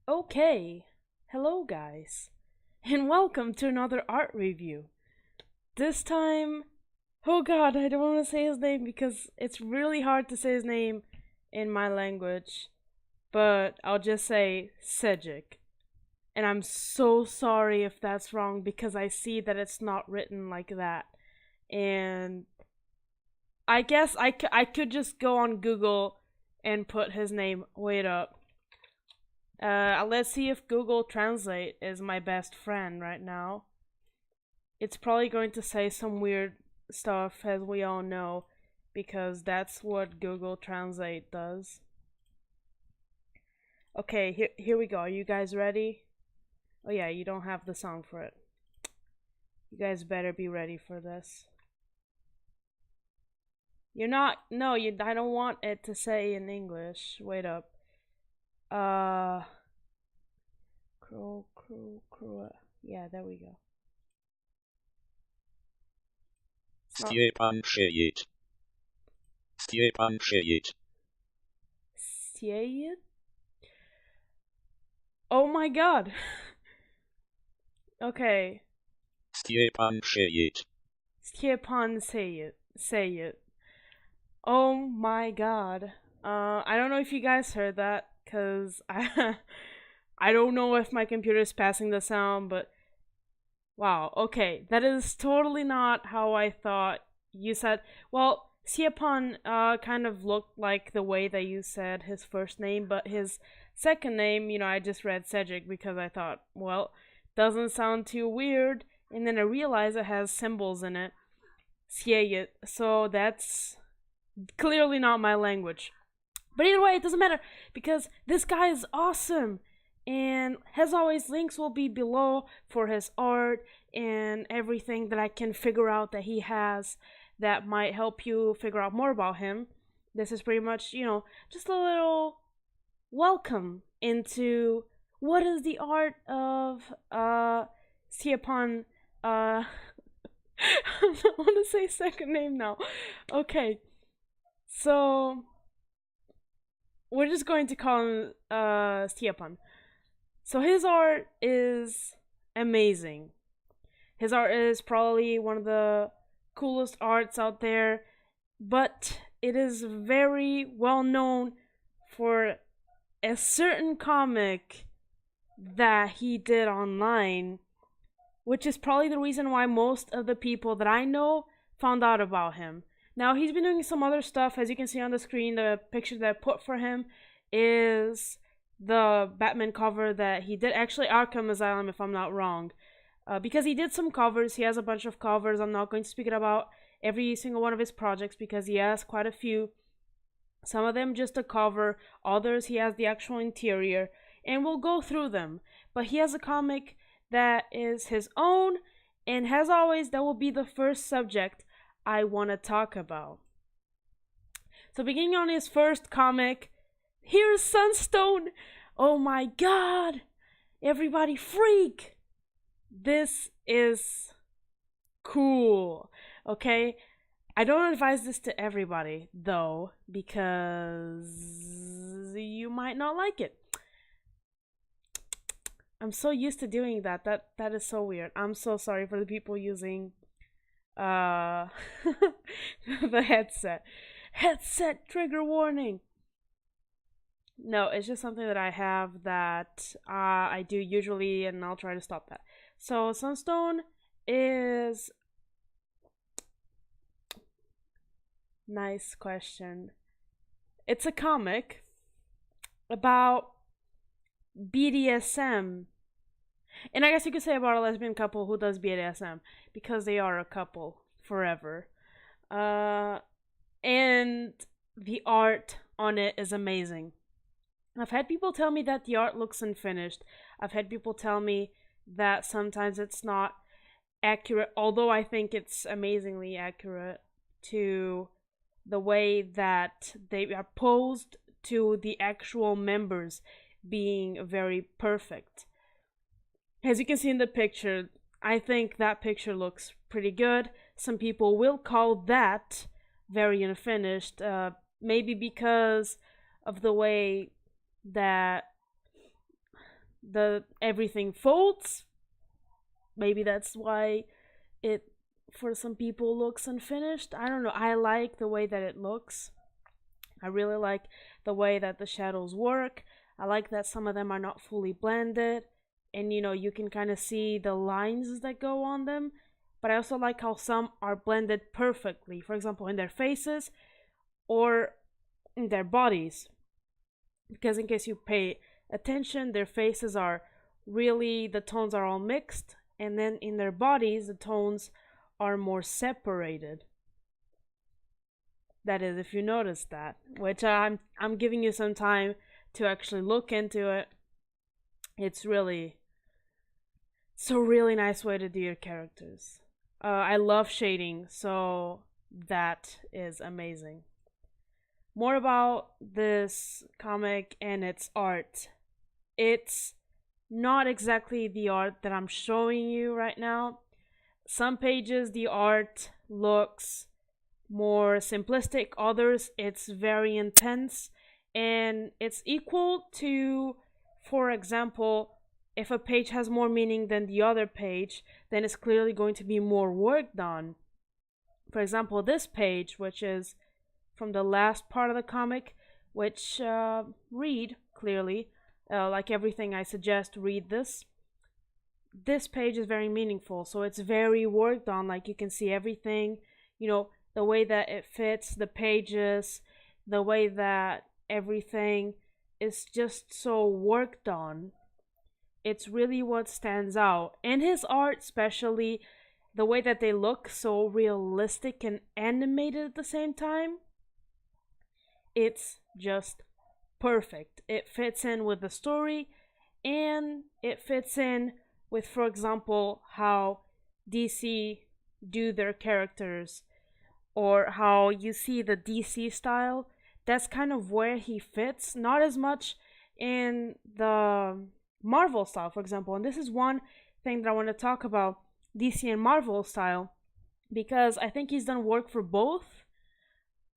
Okay, hello guys, and welcome to another art review. This time, oh god, I don't want to say his name because it's really hard to say his name in my language, but I'll just say Šejić. And I'm so sorry if that's wrong because I see that it's not written like that. And I guess I could just go on Google and put his name. Wait up. Let's see if Google Translate is my best friend right now. It's probably going to say some weird stuff, as we all know, because that's what Google Translate does. Okay, here we go. Are you guys ready? Oh yeah, you don't have the song for it. You guys better be ready for this. You're not. No, I don't want it to say in English. Wait up. Crow. Yeah, there we go. Stjepan Šejić. Stjepan Šejić. Šejić? Oh my god. Okay. Stjepan Šejić. Stjepan Šejić. Oh my god. I don't know if you guys heard that, cause I don't know if my computer is passing the sound, but wow, okay. That is totally not how I thought you said. Well, Stjepan kind of looked like the way that you said his first name, but his second name, I just read Šejić because I thought, well, doesn't sound too weird, and then I realized it has symbols in it. Šejić, so that's clearly not my language. But either way, it doesn't matter because this guy is awesome. And as always, links will be below for his art and everything that I can figure out that he has that might help you figure out more about him. This is pretty much, just a little welcome into what is the art of Stjepan I don't want to say second name now. Okay. So we're just going to call him Stjepan. So his art is amazing. His art is probably one of the coolest arts out there, but it is very well known for a certain comic that he did online, which is probably the reason why most of the people that I know found out about him. Now, he's been doing some other stuff. As you can see on the screen, the picture that I put for him is the Batman cover that he did, actually Arkham Asylum if I'm not wrong, because he did some covers. He has a bunch of covers. I'm not going to speak about every single one of his projects because he has quite a few. Some of them just a cover, others he has the actual interior, and we'll go through them. But he has a comic that is his own, and as always, that will be the first subject I want to talk about. So beginning on his first comic, here's Sunstone. Oh my god! Everybody freak! This is cool. Okay? I don't advise this to everybody, though, because you might not like it. I'm so used to doing that. That is so weird. I'm so sorry for the people using the headset trigger warning. No, it's just something that I have that I do usually, and I'll try to stop that. So Sunstone is nice question. It's a comic about BDSM. And I guess you could say about a lesbian couple who does BDSM because they are a couple forever. And the art on it is amazing. I've had people tell me that the art looks unfinished. I've had people tell me that sometimes it's not accurate, although I think it's amazingly accurate to the way that they are posed to the actual members being very perfect. As you can see in the picture, I think that picture looks pretty good. Some people will call that very unfinished, maybe because of the way that the everything folds. Maybe that's why it for some people looks unfinished. I don't know. I like the way that it looks. I really like the way that the shadows work. I like that some of them are not fully blended, and you can kind of see the lines that go on them. But I also like how some are blended perfectly. For example, in their faces or in their bodies. Because in case you pay attention, their faces are really, the tones are all mixed, and then in their bodies the tones are more separated. That is, if you notice that, which I'm giving you some time to actually look into it. It's a really nice way to do your characters. I love shading, so that is amazing. More about this comic and its art. It's not exactly the art that I'm showing you right now. Some pages the art looks more simplistic, others it's very intense, and it's equal to, for example, if a page has more meaning than the other page, then it's clearly going to be more work done. For example, this page, which is from the last part of the comic, which read clearly, like everything I suggest, read this. This page is very meaningful, so it's very worked on. Like, you can see everything, the way that it fits the pages, the way that everything is just so worked on. It's really what stands out. And his art, especially the way that they look so realistic and animated at the same time, it's just perfect. It fits in with the story, and it fits in with, for example, how DC do their characters, or how you see the DC style. That's kind of where he fits, not as much in the Marvel style, for example. And this is one thing that I want to talk about, DC and Marvel style, because I think he's done work for both,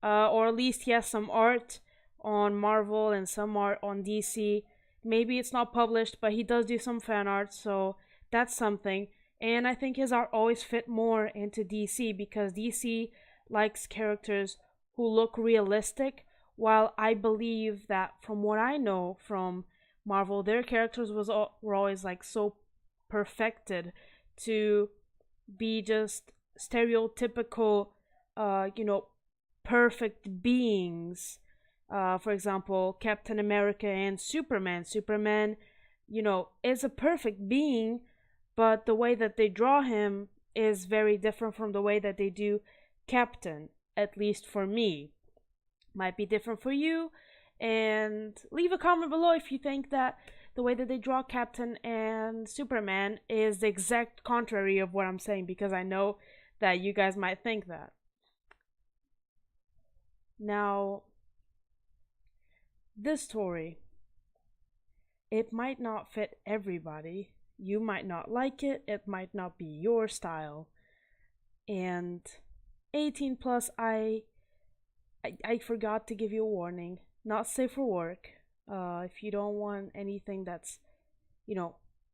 or at least he has some art on Marvel and some art on DC. Maybe it's not published, but he does do some fan art, so that's something. And I think his art always fit more into DC, because DC likes characters who look realistic, while I believe that, from what I know from Marvel, their characters were always like so perfected to be just stereotypical, perfect beings. For example, Captain America and Superman. Superman, is a perfect being, but the way that they draw him is very different from the way that they do Captain, at least for me. Might be different for you, and leave a comment below if you think that the way that they draw Captain and Superman is the exact contrary of what I'm saying, because I know that you guys might think that. Now, this story, it might not fit everybody. You might not like it. It might not be your style. And 18 plus, I forgot to give you a warning. Not safe for work. If you don't want anything that's,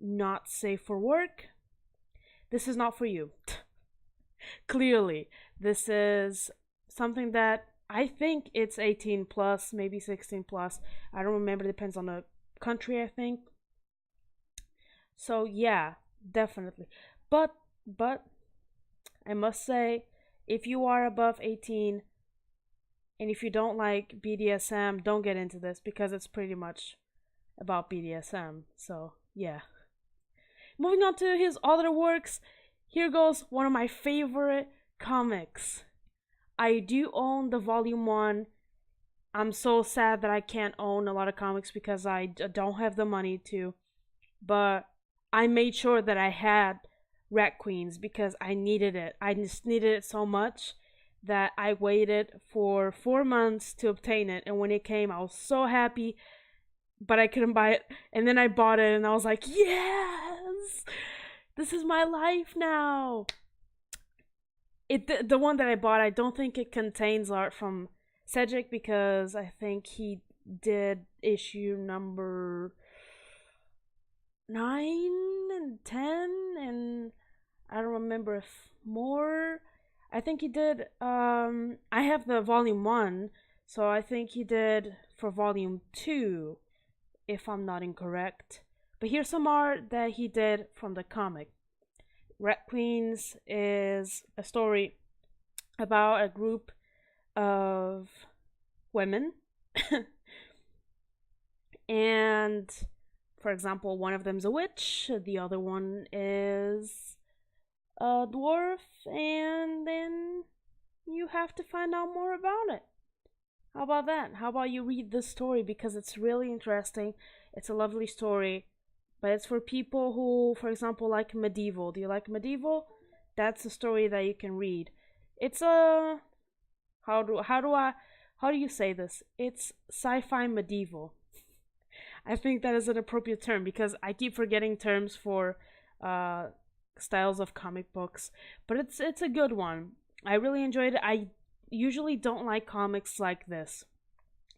not safe for work, this is not for you. Clearly, this is something that I think it's 18 plus, maybe 16 plus. I don't remember. It depends on the country, I think. So yeah, definitely. But I must say, if you are above 18 and if you don't like BDSM, don't get into this, because it's pretty much about BDSM. So yeah. Moving on to his other works, here goes one of my favorite comics. I do own the volume 1. I'm so sad that I can't own a lot of comics because I don't have the money to. But I made sure that I had Rat Queens because I needed it. I just needed it so much that I waited for 4 months to obtain it. And when it came, I was so happy, but I couldn't buy it. And then I bought it and I was like, yes! This is my life now! The one that I bought, I don't think it contains art from Cedric, because I think he did issue number 9 and 10, and I don't remember if more. I think he did. I have the volume 1, so I think he did for volume 2, if I'm not incorrect. But here's some art that he did from the comic. Red Queens is a story about a group of women. And, for example, one of them's a witch, the other one is a dwarf, and then you have to find out more about it. How about that? How about you read this story, because it's really interesting. It's a lovely story, but it's for people who, for example, like medieval. Do you like medieval? That's a story that you can read. It's a how do you say this? It's sci-fi medieval. I think that is an appropriate term because I keep forgetting terms for uh styles of comic books, but it's a good one. I really enjoyed it. I usually don't like comics like this.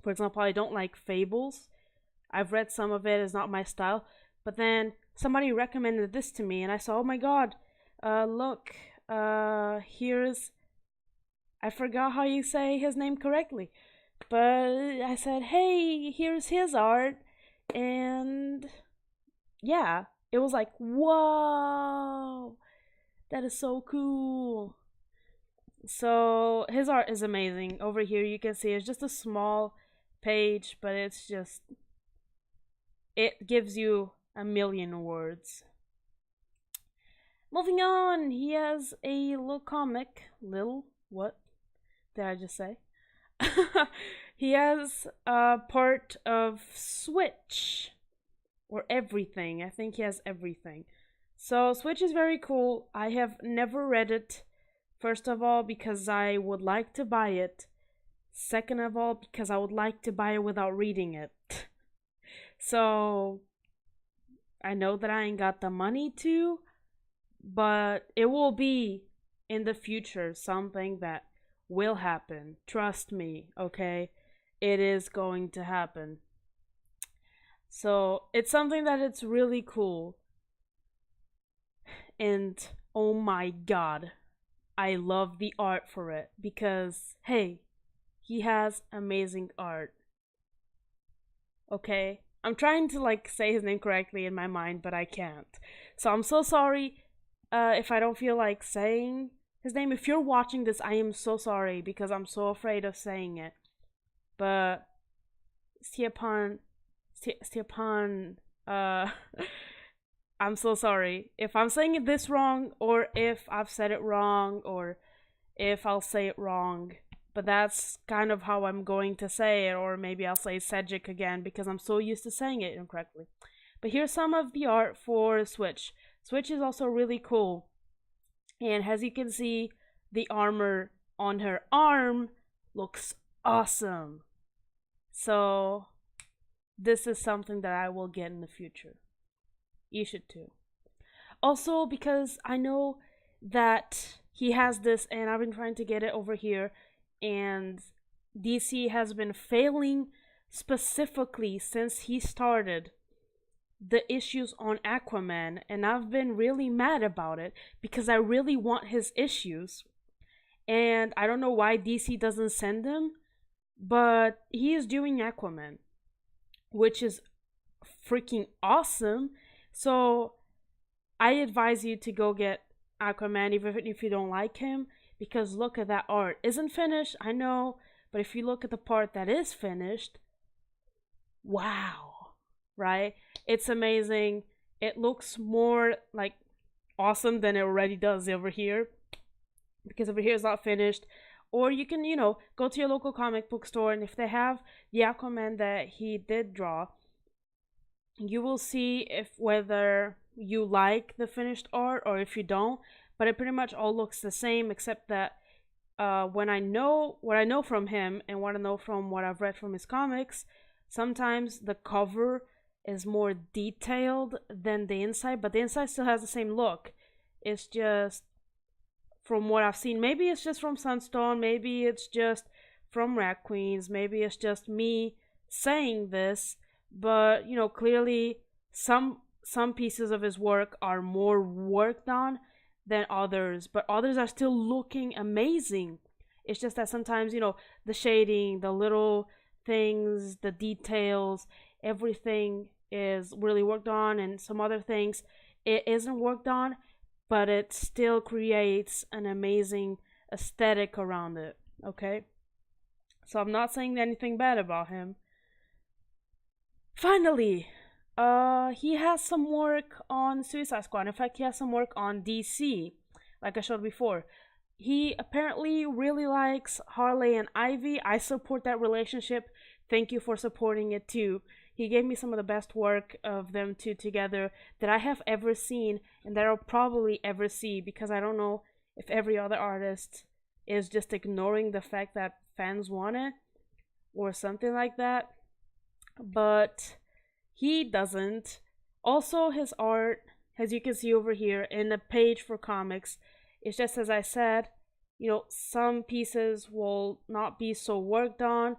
For example, I don't like fables. I've read some of it, it's not my style, but then somebody recommended this to me and I saw, oh my god, look, here's, I forgot how you say his name correctly, but I said, hey, here's his art, and yeah, it was like, whoa, that is so cool. So his art is amazing. Over here you can see it's just a small page, but it's just, it gives you a million words. Moving on, he has a little comic. Little? What did I just say? He has a part of Switch. Or everything. I think he has everything. So Switch is very cool. I have never read it. First of all, because I would like to buy it. Second of all, because I would like to buy it without reading it. So I know that I ain't got the money to, but it will be in the future something that will happen. Trust me, okay? It is going to happen. So it's something that it's really cool. And oh my god, I love the art for it because, hey, he has amazing art. Okay? I'm trying to like say his name correctly in my mind, but I can't. So I'm so sorry if I don't feel like saying his name. If you're watching this, I am so sorry because I'm so afraid of saying it. But Stjepan, I'm so sorry if I'm saying this wrong, or if I've said it wrong, or if I'll say it wrong. But that's kind of how I'm going to say it, or maybe I'll say Šejić again because I'm so used to saying it incorrectly. But here's some of the art for Switch. Switch is also really cool. And as you can see, the armor on her arm looks awesome. So this is something that I will get in the future. You should too. Also, because I know that he has this, and I've been trying to get it over here, and DC has been failing specifically since he started the issues on Aquaman, and I've been really mad about it because I really want his issues. And I don't know why DC doesn't send them, but he is doing Aquaman, which is freaking awesome. So I advise you to go get Aquaman even if you don't like him, because look at that art. Isn't finished, I know, but if you look at the part that is finished, wow, right? It's amazing. It looks more like awesome than it already does over here, because over here is not finished. Or you can, go to your local comic book store, and if they have the Aquaman that he did draw, you will see if whether you like the finished art or if you don't. But it pretty much all looks the same, except that when I know what I know from him and what I know from what I've read from his comics, sometimes the cover is more detailed than the inside, but the inside still has the same look. It's just, from what I've seen, maybe it's just from Sunstone, maybe it's just from Rat Queens, maybe it's just me saying this, but clearly some pieces of his work are more worked on than others, but others are still looking amazing. It's just that sometimes, the shading, the little things, the details, everything is really worked on, and some other things it isn't worked on, but it still creates an amazing aesthetic around it. Okay? So I'm not saying anything bad about him. Finally, he has some work on Suicide Squad. In fact, he has some work on DC, like I showed before. He apparently really likes Harley and Ivy. I support that relationship. Thank you for supporting it too. He gave me some of the best work of them two together that I have ever seen and that I'll probably ever see, because I don't know if every other artist is just ignoring the fact that fans want it or something like that. But he doesn't. Also, his art, as you can see over here in the page for comics, it's just as I said, some pieces will not be so worked on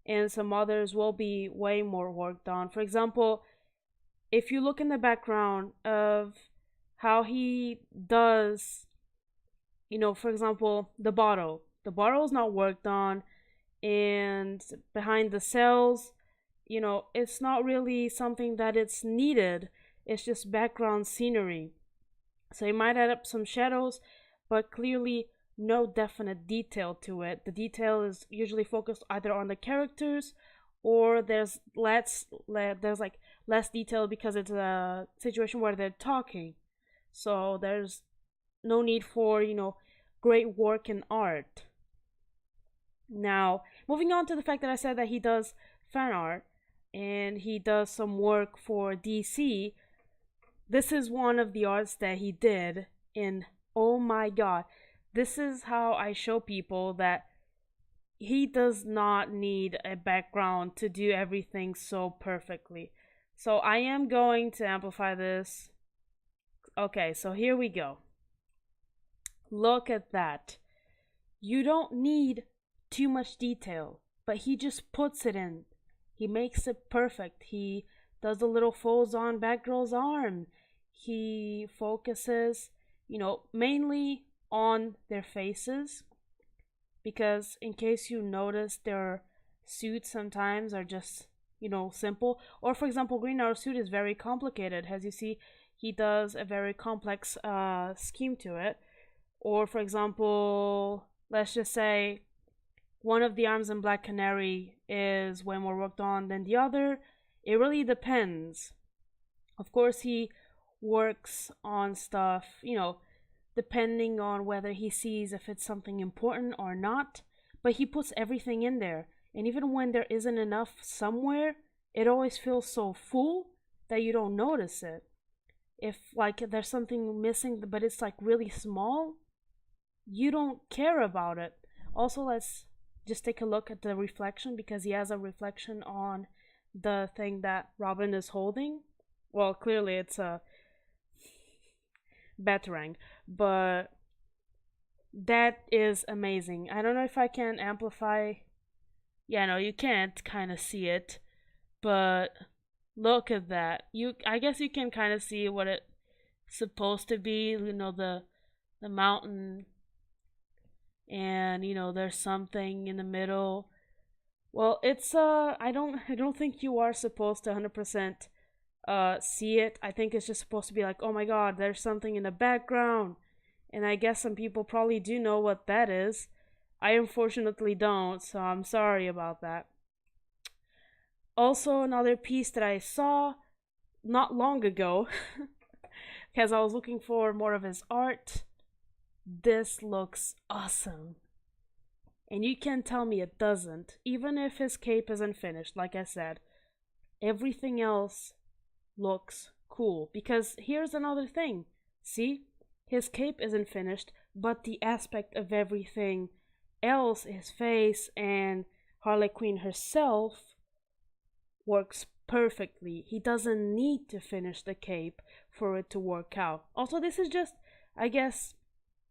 and some others will be way more worked on. For example, if you look in the background of how he does, for example, the bottle is not worked on, and behind the cells, it's not really something that it's needed. It's just background scenery. So you might add up some shadows, but clearly no definite detail to it. The detail is usually focused either on the characters, or there's less detail because it's a situation where they're talking. So there's no need for, great work in art. Now, moving on to the fact that I said that he does fan art and he does some work for DC. This is one of the arts that he did, and oh my god, this is how I show people that he does not need a background to do everything so perfectly. So I am going to amplify this. Okay, so here we go. Look at that. You don't need too much detail, but he just puts it in. He makes it perfect. He does the little folds on Batgirl's arm. He focuses, mainly on their faces, because in case you notice, their suits sometimes are just, simple. Or for example, Green Arrow's suit is very complicated. As you see, he does a very complex scheme to it. Or for example, let's just say one of the arms in Black Canary is way more worked on than the other. It really depends. Of course, he works on stuff, depending on whether he sees if it's something important or not. But he puts everything in there. And even when there isn't enough somewhere, it always feels so full that you don't notice it. If there's something missing but it's really small, you don't care about it. Also, let's just take a look at the reflection, because he has a reflection on the thing that Robin is holding. Well, clearly it's a Batarang, but that is amazing. I don't know if I can amplify. Yeah, no, you can't kind of see it, but look at that. I guess you can kind of see what it's supposed to be. The mountain, and there's something in the middle. Well, it's I don't think you are supposed to 100% see it. I think it's just supposed to be like, oh my god, there's something in the background. And I guess some people probably do know what that is. I unfortunately don't, so I'm sorry about that. Also, another piece that I saw not long ago, because I was looking for more of his art. This looks awesome. And you can't tell me it doesn't. Even if his cape isn't finished, like I said, everything else looks cool. Because here's another thing. See? His cape isn't finished, but the aspect of everything else, his face and Harley Quinn herself, works perfectly. He doesn't need to finish the cape for it to work out. Also, this is just, I guess,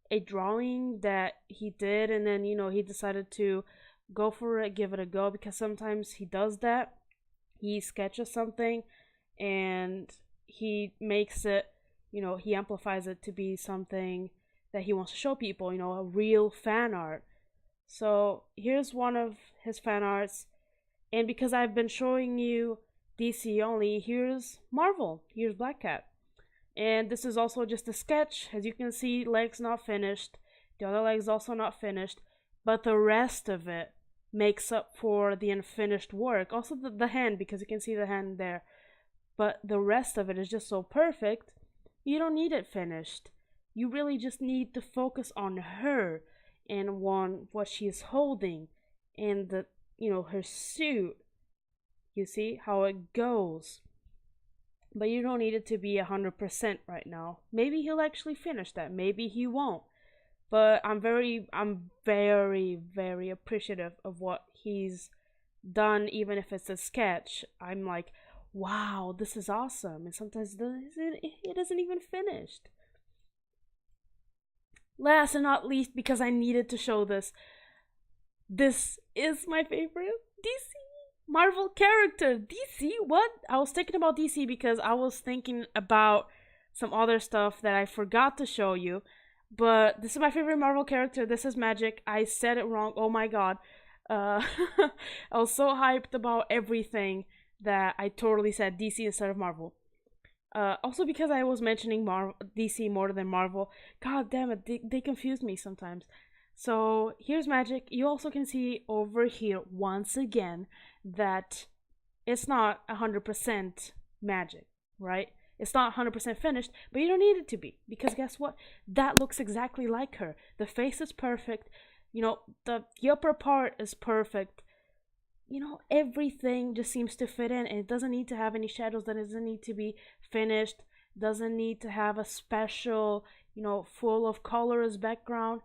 a drawing that he did, and then he decided to go for it, give it a go, because sometimes he does that. He sketches something and he makes it, he amplifies it to be something that he wants to show people, a real fan art. So here's one of his fan arts, and because I've been showing you DC only, here's Marvel, here's Black Cat. And this is also just a sketch. As you can see, legs not finished, the other leg's also not finished, but the rest of it makes up for the unfinished work. Also the hand, because you can see the hand there. But the rest of it is just so perfect, you don't need it finished. You really just need to focus on her and on what she's holding and her suit. You see how it goes. But you don't need it to be 100% right now. Maybe he'll actually finish that. Maybe he won't. But I'm very, very appreciative of what he's done, even if it's a sketch. I'm like, wow, this is awesome. And sometimes it isn't even finished. Last and not least, because I needed to show this, this is my favorite DC Marvel character. DC? What? I was thinking about DC because I was thinking about some other stuff that I forgot to show you. But this is my favorite Marvel character. This is Magic. I said it wrong. Oh my god. I was so hyped about everything that I totally said DC instead of Marvel. Also because I was mentioning DC more than Marvel. God damn it, they confuse me sometimes. So here's Magic. You also can see over here once again that it's not 100% Magic, right? It's not 100% finished, but you don't need it to be, because guess what? That looks exactly like her. The face is perfect. The upper part is perfect. Everything just seems to fit in, and it doesn't need to have any shadows. That doesn't need to be finished. Doesn't need to have a special, full of colors background.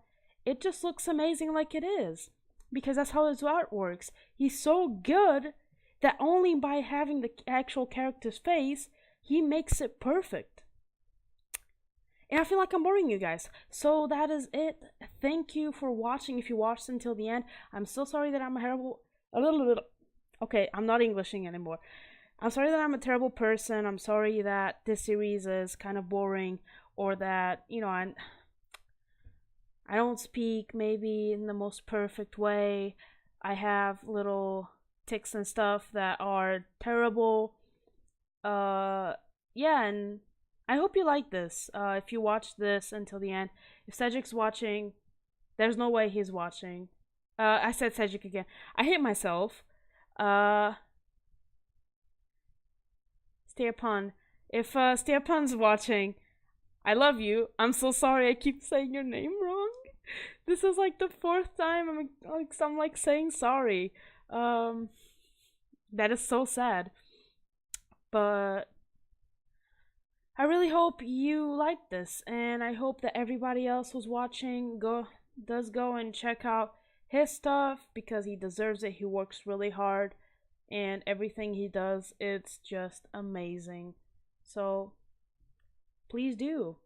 It just looks amazing like it is, because that's how his art works. He's so good that only by having the actual character's face, he makes it perfect. And I feel like I'm boring you guys. So that is it. Thank you for watching. If you watched until the end, I'm so sorry that I'm okay, I'm not Englishing anymore. I'm sorry that I'm a terrible person. I'm sorry that this series is kind of boring, or that, I don't speak maybe in the most perfect way. I have little tics and stuff that are terrible. Yeah, and I hope you like this. If you watch this until the end, if Cedric's watching, there's no way he's watching. I said Cedric again. I hate myself. Stjepan. If Stjepan's watching, I love you. I'm so sorry I keep saying your name wrong. This is like the 4th time I'm like saying sorry. That is so sad. But I really hope you like this, and I hope that everybody else who's watching does go and check out his stuff, because he deserves it. He works really hard, and everything he does, it's just amazing. So please do.